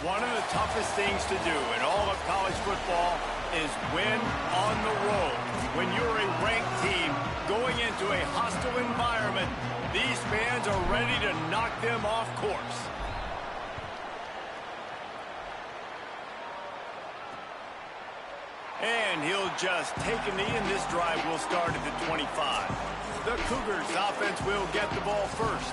One of the toughest things to do in all of college football is win on the road. When you're a ranked team going into a hostile environment, these fans are ready to knock them off course. And he'll just take a knee, and this drive will start at the 25. The Cougars offense will get the ball first.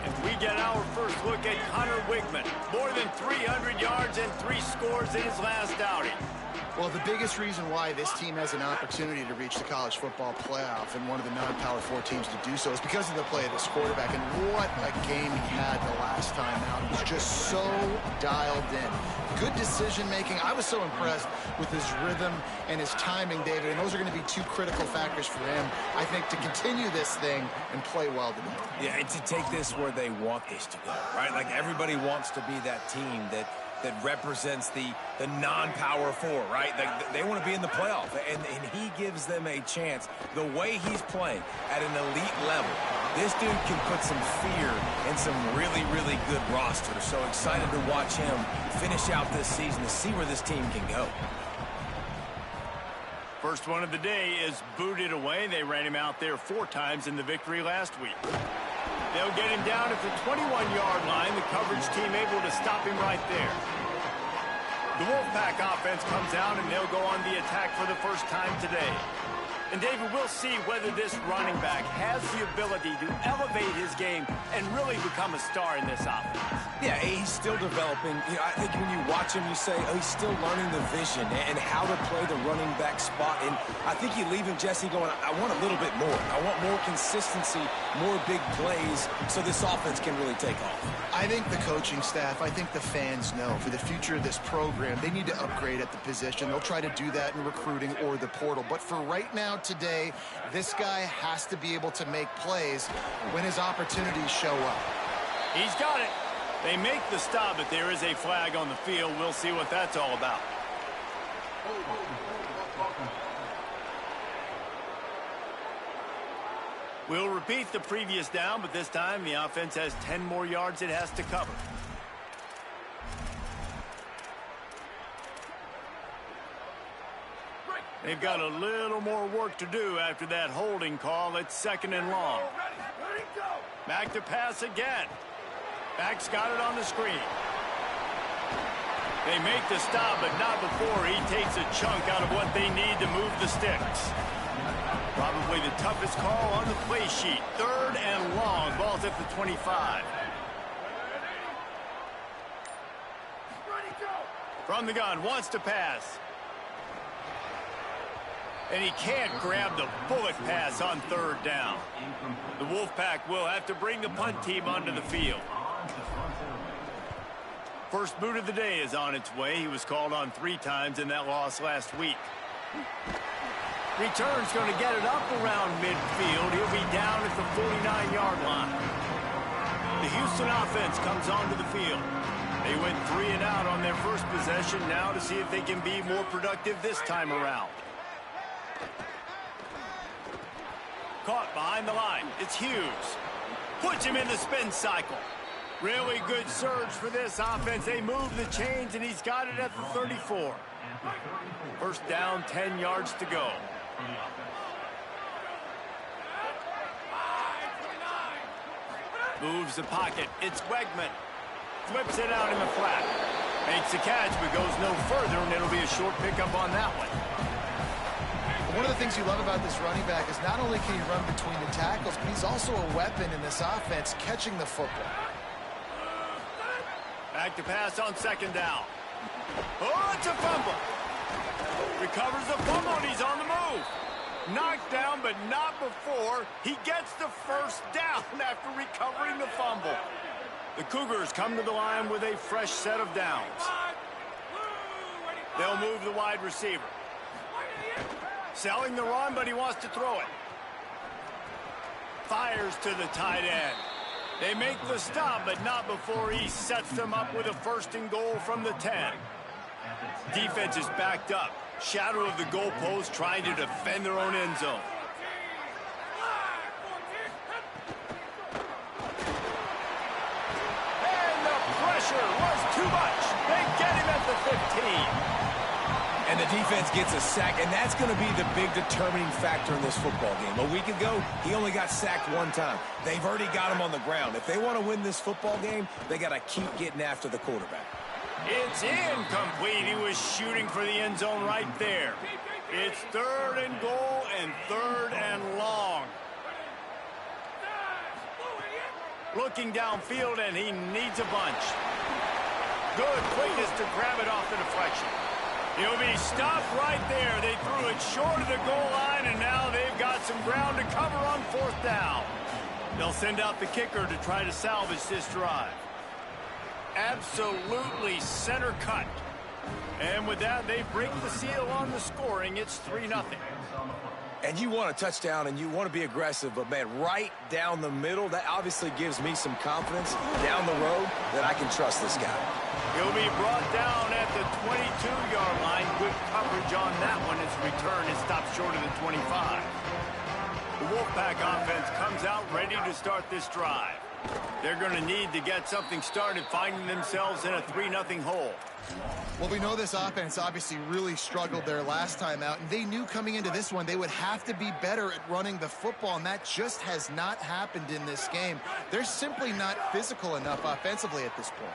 And we get our first look at Connor Wigman. More than 300 yards and 3 scores in his last outing. Well, the biggest reason why this team has an opportunity to reach the college football playoff and one of the non-Power 4 teams to do so is because of the play of this quarterback. And what a game he had the last time out. He's just so dialed in. Good decision-making. I was so impressed with his rhythm and his timing, David, and those are going to be 2 critical factors for him, I think, to continue this thing and play well today. Yeah, and to take this where they want this to go, right? Like, everybody wants to be that team that represents the non-Power 4, right? They want to be in the playoff, and he gives them a chance. The way he's playing at an elite level, this dude can put some fear in some really, really good rosters. So excited to watch him finish out this season to see where this team can go. First one of the day is booted away. They ran him out there 4 times in the victory last week. They'll get him down at the 21-yard line. The coverage team able to stop him right there. The Wolfpack offense comes out, and they'll go on the attack for the first time today. And, David, we'll see whether this running back has the ability to elevate his game and really become a star in this offense. Yeah, he's still developing. You know, I think when you watch him, you say, oh, he's still learning the vision and how to play the running back spot. And I think you leave him, Jesse, going, I want a little bit more. I want more consistency, more big plays, so this offense can really take off. I think the coaching staff, I think the fans know for the future of this program, they need to upgrade at the position. They'll try to do that in recruiting or the portal. But for right now, today, this guy has to be able to make plays when his opportunities show up. He's got it. They make the stop, but there is a flag on the field. We'll see what that's all about. We'll repeat the previous down, but this time the offense has 10 more yards it has to cover. They've got a little more work to do after that holding call. It's 2nd and long. Back to pass again. Back's got it on the screen. They make the stop, but not before he takes a chunk out of what they need to move the sticks. Probably the toughest call on the play sheet. 3rd and long. Ball's at the 25. From the gun, wants to pass. And he can't grab the bullet pass on 3rd down. The Wolfpack will have to bring the punt team onto the field. First boot of the day is on its way. He was called on 3 times in that loss last week. Return's going to get it up around midfield. He'll be down at the 49-yard line. The Houston offense comes onto the field. They went 3 and out on their first possession. Now to see if they can be more productive this time around. Caught behind the line. It's Hughes. Puts him in the spin cycle. Really good surge for this offense. They move the chains, and he's got it at the 34. First down, 10 yards to go. Moves the pocket. It's Wegman. Flips it out in the flat. Makes the catch, but goes no further, and it'll be a short pickup on that one. One of the things you love about this running back is not only can he run between the tackles, but he's also a weapon in this offense, catching the football. Back to pass on 2nd down. Oh, it's a fumble. Recovers the fumble, and he's on the move. Knocked down, but not before he gets the first down after recovering the fumble. The Cougars come to the line with a fresh set of downs. They'll move the wide receiver. Selling the run, but he wants to throw it. Fires to the tight end. They make the stop, but not before he sets them up with a 1st and goal from the 10. Defense is backed up. Shadow of the goalpost, trying to defend their own end zone. And the pressure was too much. They And the defense gets a sack, and that's going to be the big determining factor in this football game. A week ago, he only got sacked one time. They've already got him on the ground. If they want to win this football game, they got to keep getting after the quarterback. It's incomplete. He was shooting for the end zone right there. It's 3rd and goal and 3rd and long. Looking downfield, and he needs a bunch. Good quickness to grab it off the deflection. He'll be stopped right there. They threw it short of the goal line, and now they've got some ground to cover on 4th down. They'll send out the kicker to try to salvage this drive. Absolutely center cut. And with that, they break the seal on the scoring. It's 3-0. And you want a touchdown, and you want to be aggressive, but, man, right down the middle, that obviously gives me some confidence down the road that I can trust this guy. He'll be brought down at the 22-yard line. Good coverage on that one. His return is stopped short of the 25. The Wolfpack offense comes out ready to start this drive. They're going to need to get something started, finding themselves in a 3-0 hole. Well, we know this offense obviously really struggled their last time out, and they knew coming into this one they would have to be better at running the football, and that just has not happened in this game. They're simply not physical enough offensively at this point.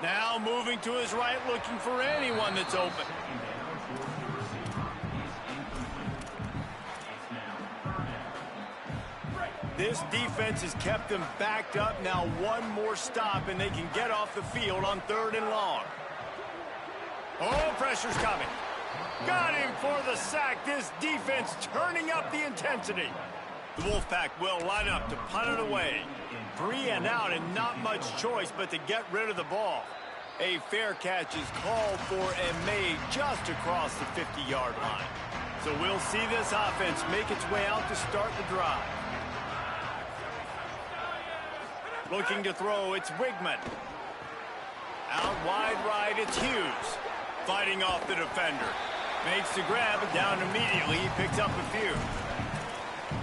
Now moving to his right, looking for anyone that's open. This defense has kept them backed up. Now one more stop, and they can get off the field on 3rd and long. Oh, pressure's coming. Got him for the sack. This defense turning up the intensity. The Wolfpack will line up to punt it away. 3 and out, and not much choice but to get rid of the ball. A fair catch is called for and made just across the 50-yard line. So we'll see this offense make its way out to start the drive. Looking to throw, it's Wigman. Out wide right, it's Hughes. Fighting off the defender. Makes the grab, and down immediately. He picks up a few.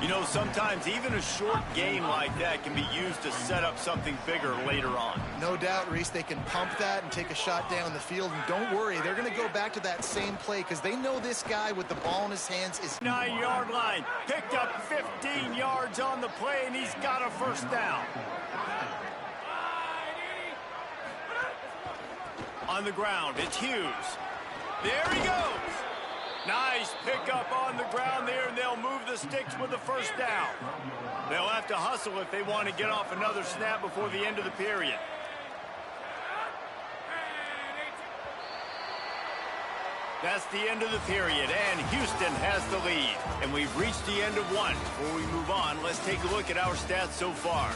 You know, sometimes even a short gain like that can be used to set up something bigger later on. No doubt, Reese, they can pump that and take a shot down the field. And don't worry, they're going to go back to that same play because they know this guy with the ball in his hands is... 9-yard line. Picked up 15 yards on the play, and he's got a 1st down. On the ground, it's Hughes. There he goes. Nice pickup on the ground there, and they'll move the sticks with the 1st down. They'll have to hustle if they want to get off another snap before the end of the period. That's the end of the period, and Houston has the lead. And we've reached the end of one. Before we move on, let's take a look at our stats so far.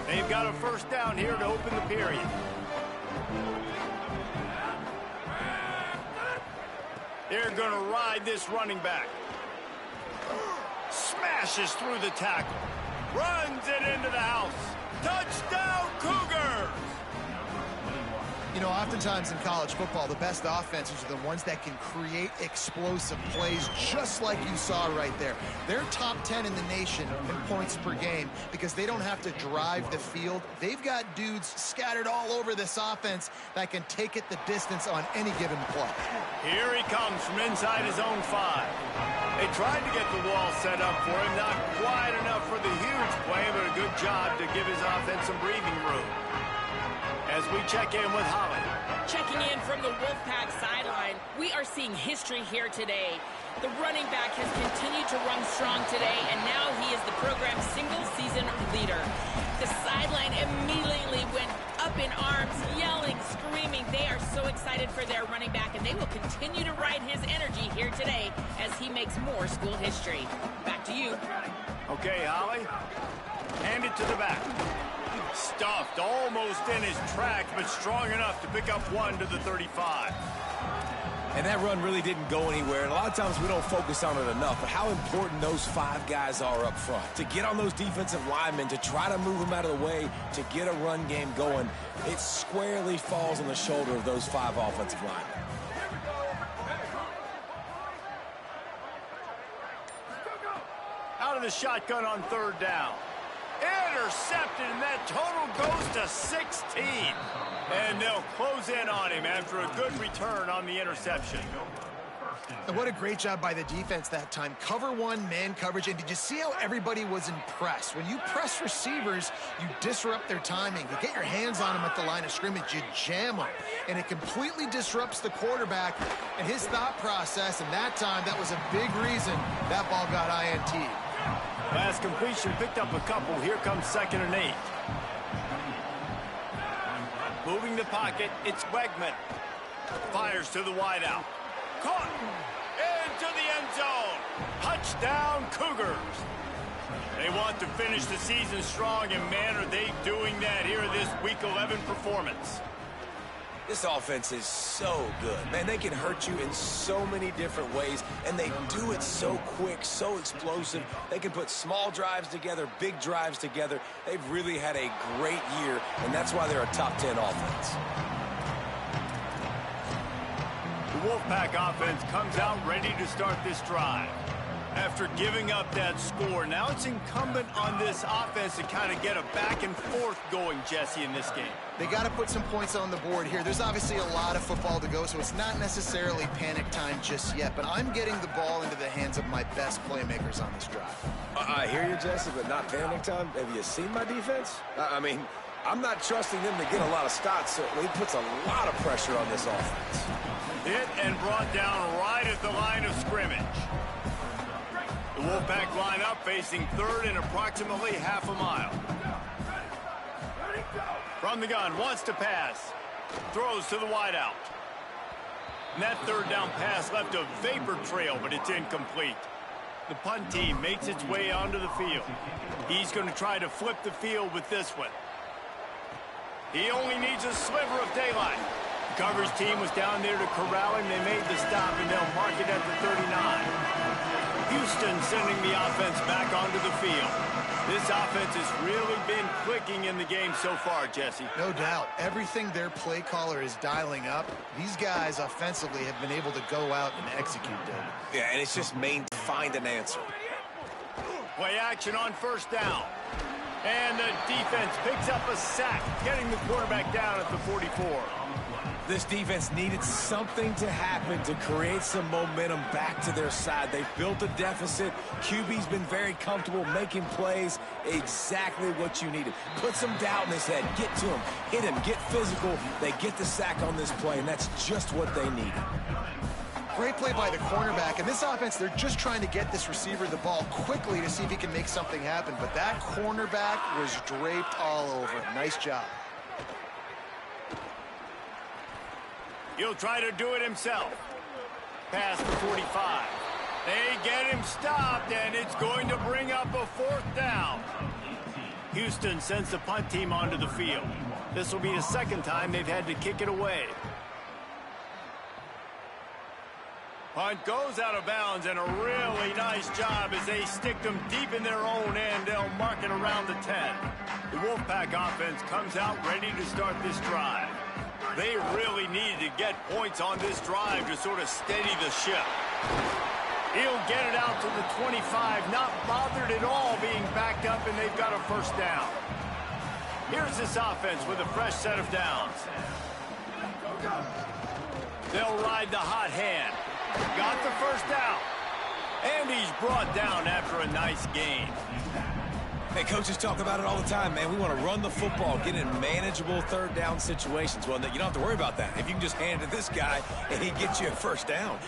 They've got a 1st down here to open the period. They're going to ride this running back. Smashes through the tackle. Runs it into the house. Touchdown, Cougars! You know, oftentimes in college football, the best offenses are the ones that can create explosive plays, just like you saw right there. They're top 10 in the nation in points per game because they don't have to drive the field. They've got dudes scattered all over this offense that can take it the distance on any given play. Here he comes from inside his own 5. They tried to get the wall set up for him, not quite enough for the huge play, but a good job to give his offense some breathing room. As we check in with Holly. Checking in from the Wolfpack sideline, we are seeing history here today. The running back has continued to run strong today, and now he is the program's single-season leader. The sideline immediately went up in arms, yelling, screaming. They are so excited for their running back, and they will continue to ride his energy here today as he makes more school history. Back to you. Okay, Holly. Hand it to the back. Stuffed almost in his tracks, but strong enough to pick up 1 to the 35. And that run really didn't go anywhere. And a lot of times we don't focus on it enough, but how important those 5 guys are up front. To get on those defensive linemen, to try to move them out of the way, to get a run game going, it squarely falls on the shoulder of those 5 offensive linemen. Out of the shotgun on 3rd down. Intercepted, and that total goes to 16. And they'll close in on him after a good return on the interception. And what a great job by the defense that time. Cover one, man coverage. And did you see how everybody was impressed? When you press receivers, you disrupt their timing. You get your hands on them at the line of scrimmage. You jam them. And it completely disrupts the quarterback and his thought process. And that time, that was a big reason that ball got INT. Last completion picked up a couple. Here comes 2nd and 8. Moving the pocket, it's Wegman. Fires to the wideout. Caught into the end zone. Touchdown, Cougars. They want to finish the season strong, and man, are they doing that here in this Week 11 performance. This offense is so good. Man, they can hurt you in so many different ways, and they do it so quick, so explosive. They can put small drives together, big drives together. They've really had a great year, and that's why they're a top 10 offense. The Wolfpack offense comes out ready to start this drive. After giving up that score, now it's incumbent on this offense to kind of get a back and forth going, Jesse, in this game. They got to put some points on the board here. There's obviously a lot of football to go, so it's not necessarily panic time just yet, but I'm getting the ball into the hands of my best playmakers on this drive. I hear you, Jesse, but not panic time. Have you seen my defense? I mean, I'm not trusting them to get a lot of stops, so it puts a lot of pressure on this offense. Hit and brought down right at the line of scrimmage. The Wolfpack line up facing 3rd and approximately half a mile. From the gun, wants to pass. Throws to the wideout. And that 3rd down pass left a vapor trail, but it's incomplete. The punt team makes its way onto the field. He's going to try to flip the field with this one. He only needs a sliver of daylight. The coverage team was down there to corral him. They made the stop, and they'll mark it at the 39. Houston sending the offense back onto the field. This offense has really been clicking in the game so far, Jesse. No doubt. Everything their play caller is dialing up, these guys offensively have been able to go out and execute, David. Yeah, and it's just find an answer. Play action on 1st down. And the defense picks up a sack, getting the quarterback down at the 44. This defense needed something to happen to create some momentum back to their side. They've built a deficit. QB's been very comfortable making plays. Exactly what you needed. Put some doubt in his head. Get to him. Hit him. Get physical. They get the sack on this play, and that's just what they needed. Great play by the cornerback. And this offense, they're just trying to get this receiver the ball quickly to see if he can make something happen. But that cornerback was draped all over him. Nice job. He'll try to do it himself. Pass to 45. They get him stopped, and it's going to bring up a 4th down. Houston sends the punt team onto the field. This will be the 2nd time they've had to kick it away. Punt goes out of bounds, and a really nice job as they stick them deep in their own end. They'll mark it around the 10. The Wolfpack offense comes out ready to start this drive. They really needed to get points on this drive to sort of steady the ship. He'll get it out to the 25, not bothered at all being backed up, and they've got a 1st down. Here's this offense with a fresh set of downs. They'll ride the hot hand. Got the 1st down. And he's brought down after a nice gain. Hey, coaches talk about it all the time, man. We want to run the football, get in manageable 3rd down situations. Well, you don't have to worry about that. If you can just hand it to this guy, and he gets you a 1st down.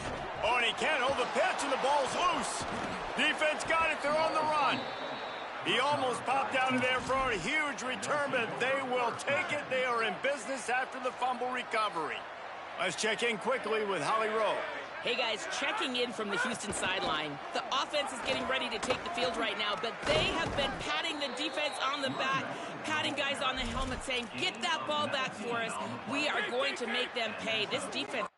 Oh, and he can't hold the pitch, and the ball's loose. Defense got it. They're on the run. He almost popped out of there for a huge return, but they will take it. They are in business after the fumble recovery. Let's check in quickly with Holly Rowe. Hey guys, checking in from the Houston sideline. The offense is getting ready to take the field right now, but they have been patting the defense on the back, patting guys on the helmet, saying, get that ball back for us. We are going to make them pay. This defense...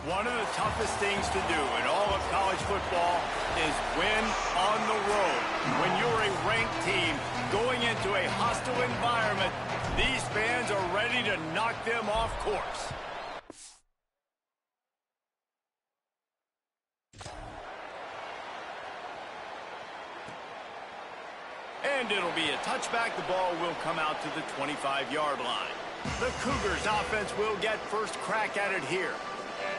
One of the toughest things to do in all of college football is win on the road. When you're a ranked team going into a hostile environment, these fans are ready to knock them off course. And it'll be a touchback. The ball will come out to the 25-yard line. The Cougars offense will get first crack at it here.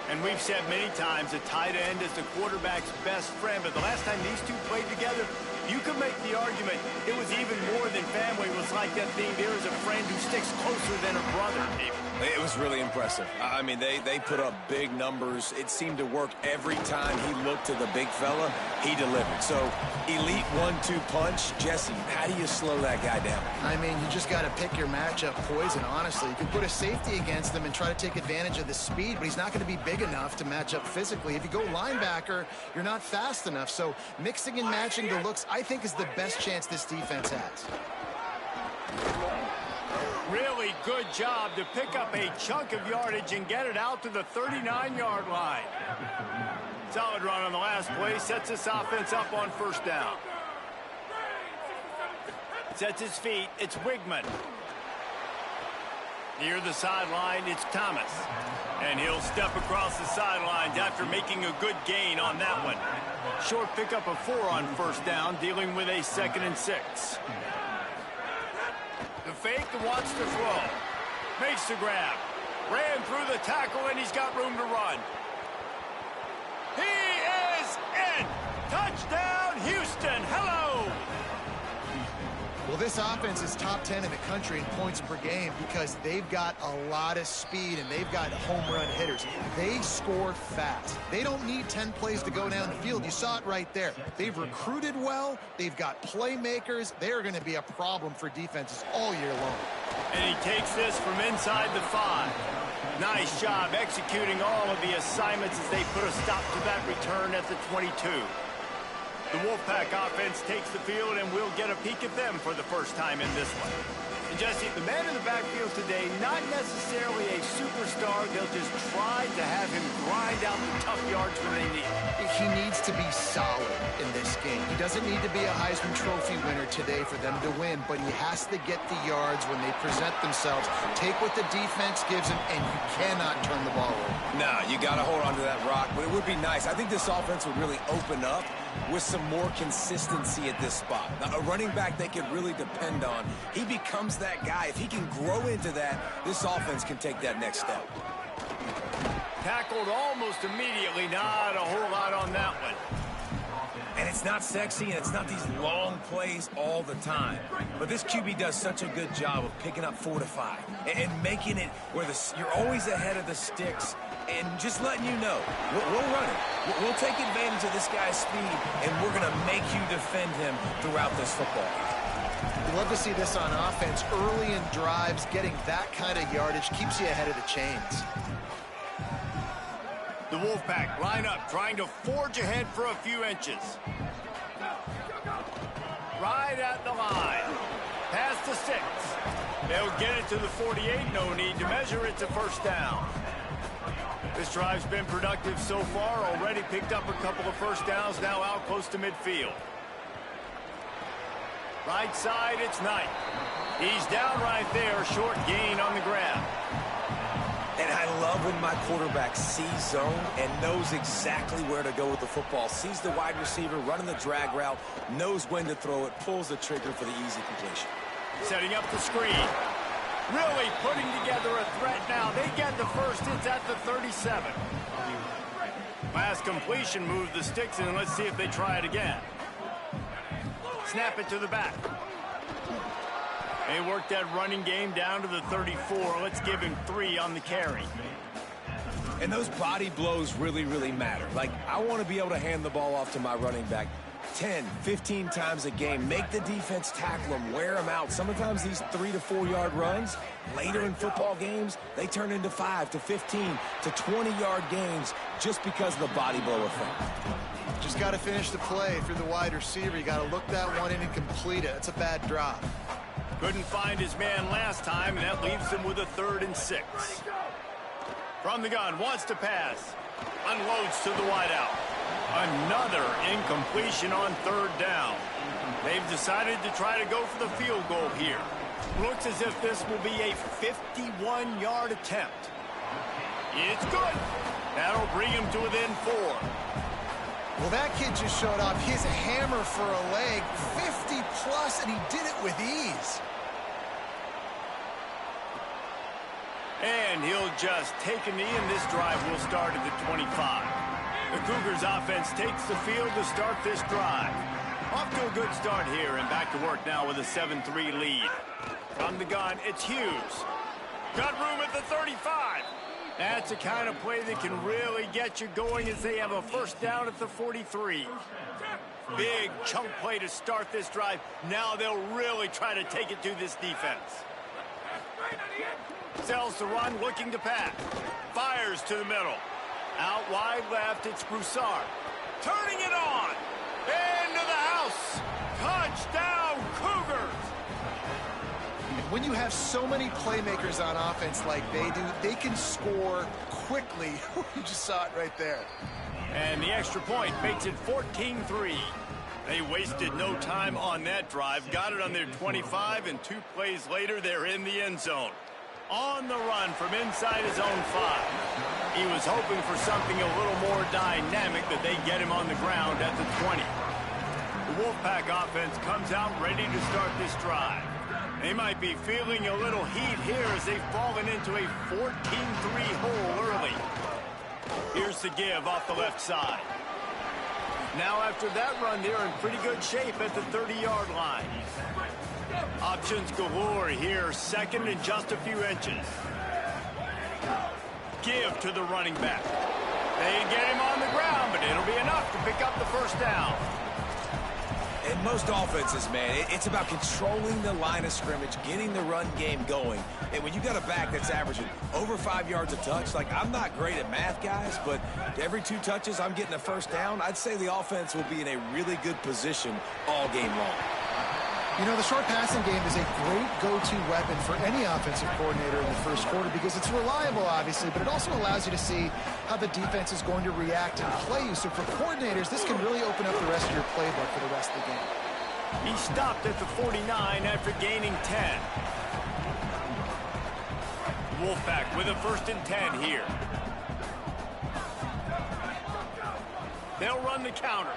And we've said many times a tight end is the quarterback's best friend. But the last time these two played together, you could make the argument it was even more than family. It was like that thing, there is a friend who sticks closer than a brother, maybe. It was really impressive. I mean, they put up big numbers. It seemed to work every time he looked to the big fella. He delivered. So, elite 1-2 punch. Jesse, how do you slow that guy down? I mean, you just got to pick your matchup poison, honestly. You can put a safety against him and try to take advantage of the speed, but he's not going to be big enough to match up physically. If you go linebacker, you're not fast enough. So, mixing and matching the looks, I think, is the best chance this defense has. Really good job to pick up a chunk of yardage and get it out to the 39-yard line. Solid run on the last play. Sets this offense up on first down. Sets his feet. It's Wigman. Near the sideline, it's Thomas. And he'll step across the sidelines after making a good gain on that one. Short pickup of 4 on first down, dealing with a 2nd and 6. The fake wants to throw. Makes the grab. Ran through the tackle, and he's got room to run. He is in! Touchdown, Houston! Hello! Well, this offense is top 10 in the country in points per game because they've got a lot of speed and they've got home run hitters. They score fast. They don't need 10 plays to go down the field. You saw it right there. They've recruited well. They've got playmakers. They're going to be a problem for defenses all year long. And he takes this from inside the 5. Nice job executing all of the assignments as they put a stop to that return at the 22. The Wolfpack offense takes the field, and we'll get a peek at them for the first time in this one. And Jesse, the man in the backfield today, not necessarily a superstar. They'll just try to have him grind out the tough yards when they need it. He needs to be solid in this game. He doesn't need to be a Heisman Trophy winner today for them to win, but he has to get the yards when they present themselves. Take what the defense gives him, and you cannot turn the ball over. No, you got to hold on to that rock, but it would be nice. I think this offense would really open up with some more consistency at this spot. Now, a running back they could really depend on. He becomes that guy. If he can grow into that, this offense can take that next step. Tackled almost immediately. Not a whole lot on that one. And it's not sexy, and it's not these long plays all the time. But this QB does such a good job of picking up 4 to 5 and making it where you're always ahead of the sticks and just letting you know, we'll run it. We'll take advantage of this guy's speed, and we're going to make you defend him throughout this football. We'd love to see this on offense. Early in drives, getting that kind of yardage keeps you ahead of the chains. The Wolfpack line up, trying to forge ahead for a few inches. Right at the line. Past the 6. They'll get it to the 48. No need to measure. It's a first down. This drive's been productive so far. Already picked up a couple of first downs. Now out close to midfield. Right side, it's Knight. He's down right there. Short gain on the grab. And I love when my quarterback sees zone and knows exactly where to go with the football. Sees the wide receiver running the drag route, knows when to throw it, pulls the trigger for the easy completion. Setting up the screen. Really putting together a threat now. They get the first. It's at the 37. Last completion moved the sticks, and let's see if they try it again. Snap it to the back. They worked that running game down to the 34. Let's give him 3 on the carry. And those body blows really, really matter. Like, I want to be able to hand the ball off to my running back 10, 15 times a game. Make the defense tackle them, wear them out. Sometimes these 3 to 4 yard runs, later in football games, they turn into 5 to 15 to 20 yard gains just because of the body blow effect. Just got to finish the play through the wide receiver. You got to look that one in and complete it. That's a bad drop. Couldn't find his man last time, and that leaves him with a 3rd and 6. From the gun, wants to pass. unloads to the wideout. Another incompletion on third down. They've decided to try to go for the field goal here. Looks as if this will be a 51-yard attempt. It's good. That'll bring him to within 4. Well, that kid just showed off his hammer for a leg, 50-plus, and he did it with ease. And he'll just take a knee, and this drive will start at the 25. The Cougars offense takes the field to start this drive. Off to a good start here, and back to work now with a 7-3 lead. From the gun, it's Hughes. Got room at the 35. That's the kind of play that can really get you going as they have a first down at the 43. Big chunk play to start this drive. Now they'll really try to take it to this defense. Sells the run, looking to pass. Fires to the middle. Out wide left, it's Broussard. Turning it on. Into the house. Touchdown, Cougars. When you have so many playmakers on offense like they do, they can score quickly. You just saw it right there. And the extra point makes it 14-3. They wasted no time on that drive. Got it on their 25, and 2 plays later, they're in the end zone. On the run from inside his own 5. He was hoping for something a little more dynamic, that they get him on the ground at the 20. The Wolfpack offense comes out ready to start this drive. They might be feeling a little heat here as they've fallen into a 14-3 hole early. Here's the give off the left side. Now after that run, they're in pretty good shape at the 30-yard line. Options galore here, second and just a few inches. Give to the running back. They get him on the ground, but it'll be enough to pick up the first down. In most offenses, man, it's about controlling the line of scrimmage, getting the run game going. And when you got a back that's averaging over 5 yards a touch, like, I'm not great at math, guys, but every 2 touches I'm getting a first down, I'd say the offense will be in a really good position all game long. You know, the short passing game is a great go-to weapon for any offensive coordinator in the first quarter because it's reliable, obviously, but it also allows you to see how the defense is going to react and play you. So for coordinators, this can really open up the rest of your playbook for the rest of the game. He stopped at the 49 after gaining 10. Wolfpack with a 1st and 10 here. They'll run the counter.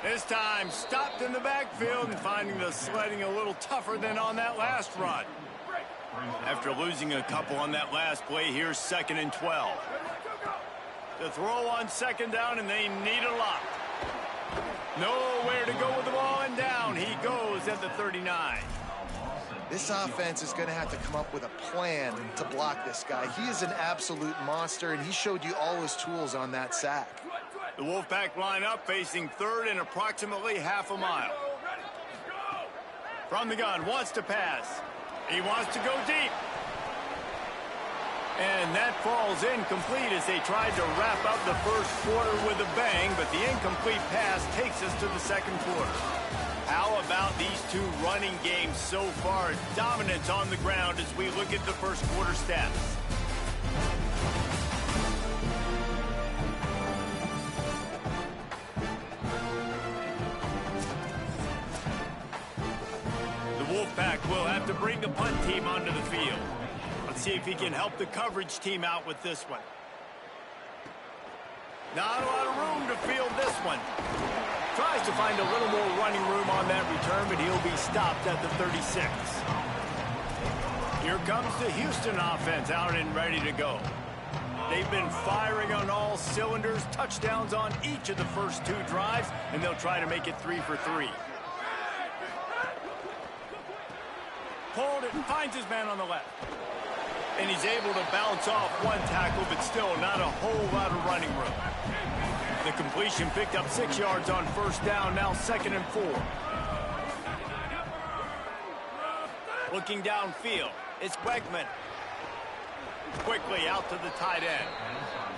This time stopped in the backfield and finding the sledding a little tougher than on that last run. After losing a couple on that last play, here's 2nd and 12. The throw on 2nd down, and they need a lot. Nowhere to go with the ball, and down he goes at the 39. This offense is going to have to come up with a plan to block this guy. He is an absolute monster, and he showed you all his tools on that sack. The Wolfpack line up, facing 3rd and approximately half a mile. From the gun, wants to pass. He wants to go deep. And that falls incomplete as they tried to wrap up the first quarter with a bang, but the incomplete pass takes us to the 2nd quarter. How about these 2 running games so far? Dominance on the ground as we look at the first quarter stats. Wolfpack will have to bring the punt team onto the field. Let's see if he can help the coverage team out with this one. Not a lot of room to field this one. Tries to find a little more running room on that return, but he'll be stopped at the 36. Here comes the Houston offense out and ready to go. They've been firing on all cylinders, touchdowns on each of the first 2 drives, and they'll try to make it 3 for 3. Pulled it and finds his man on the left. And he's able to bounce off 1 tackle, but still not a whole lot of running room. The completion picked up 6 yards on 1st down, now 2nd and 4. Looking downfield, it's Wegman. Quickly out to the tight end.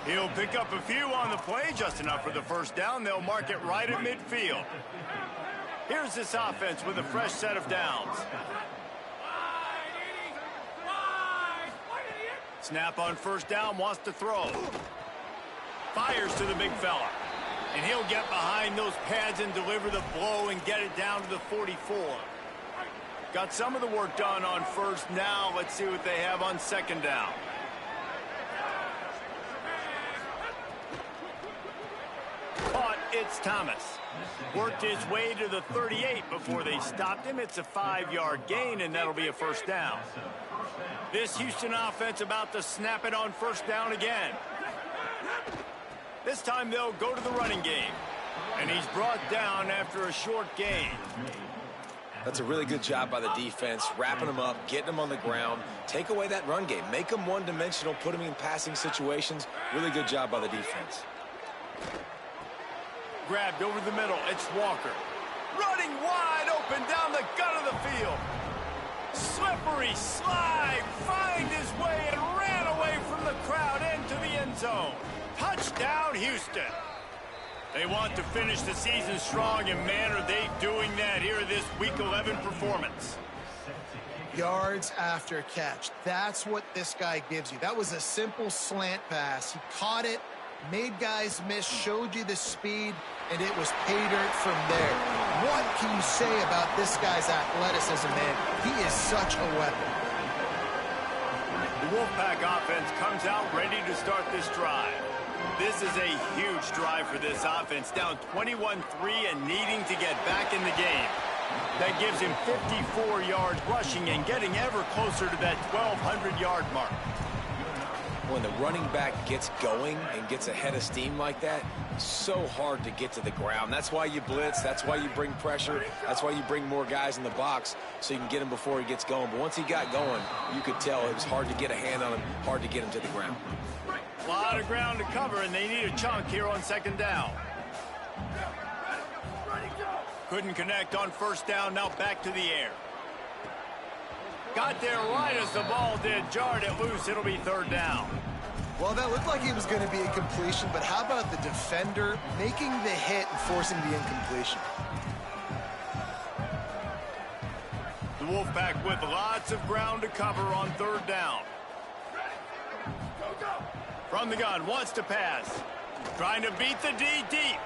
He'll pick up a few on the play, just enough for the first down. They'll mark it right at midfield. Here's this offense with a fresh set of downs. Snap on 1st down, wants to throw. Fires to the big fella. And he'll get behind those pads and deliver the blow and get it down to the 44. Got some of the work done on first. Now let's see what they have on second down. Caught, it's Thomas. Worked his way to the 38 before they stopped him. It's a 5-yard gain, and that'll be a first down. This Houston offense about to snap it on first down again. This time they'll go to the running game. And he's brought down after a short gain. That's a really good job by the defense, wrapping them up, getting them on the ground. Take away that run game. Make them one-dimensional, put them in passing situations. Really good job by the defense. Grabbed over the middle. It's Walker. Running wide open down the gut of the field. Slippery slide. Find his way and ran away from the crowd into the end zone. Touchdown, Houston. They want to finish the season strong, and man, are they doing that here in this Week 11 performance. Yards after catch. That's what this guy gives you. That was a simple slant pass. He caught it, made guys miss, showed you the speed, and it was pay dirt from there. What can you say about this guy's athleticism, man? He is such a weapon. The Wolfpack offense comes out ready to start this drive. This is a huge drive for this offense, down 21-3 and needing to get back in the game. That gives him 54 yards rushing and getting ever closer to that 1,200-yard mark. When the running back gets going and gets ahead of steam like that, so hard to get to the ground. That's why you blitz. That's why you bring pressure. That's why you bring more guys in the box so you can get him before he gets going. But once he got going, you could tell it was hard to get a hand on him, hard to get him to the ground. A lot of ground to cover, and they need a chunk here on second down. Couldn't connect on first down. Now back to the air. Got there right as the ball did. Jarred it loose. It'll be third down. Well, that looked like it was going to be a completion, but how about the defender making the hit and forcing the incompletion? The Wolfpack with lots of ground to cover on third down. From the gun, wants to pass. Trying to beat the D deep.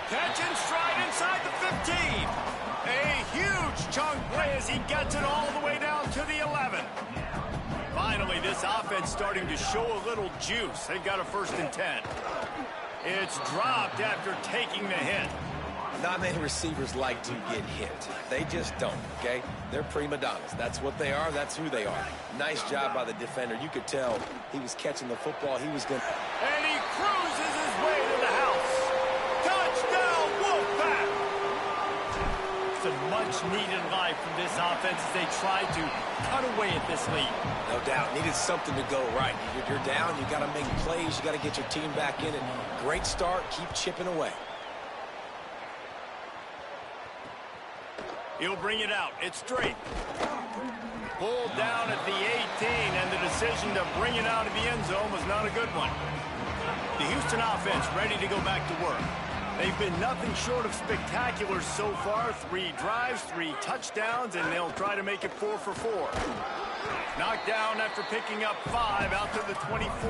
Catch and stride inside the 15. A huge chunk play as he gets it all the way down to the 11. Finally, this offense starting to show a little juice. They've got a 1st and 10. It's dropped after taking the hit. Not many receivers like to get hit. They just don't, okay? They're prima donnas. That's what they are. That's who they are. Nice job by the defender. You could tell he was catching the football. He was going to... And he cruises his way to the house. Touchdown, Wolfpack! Some much-needed life from this offense as they try to cut away at this lead. No doubt. Needed something to go right. You're down. You got to make plays. You got to get your team back in it. Great start. Keep chipping away. He'll bring it out. It's straight. Pulled down at the 18, and the decision to bring it out of the end zone was not a good one. The Houston offense ready to go back to work. They've been nothing short of spectacular so far. 3 drives, 3 touchdowns, and they'll try to make it 4 for 4. Knocked down after picking up 5 out to the 24.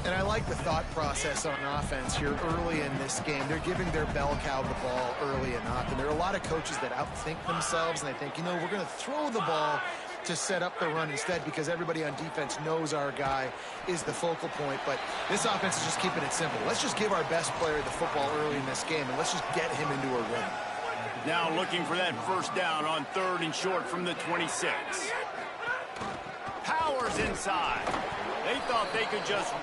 And I like the thought process on offense here early in this game. They're giving their bell cow the ball early and often. There are a lot of coaches that outthink themselves, and they think, you know, we're going to throw the ball to set up the run instead because everybody on defense knows our guy is the focal point. But this offense is just keeping it simple. Let's just give our best player the football early in this game, and let's just get him into a run. Now looking for that first down on 3rd and short from the 26. Powers inside. They thought they could just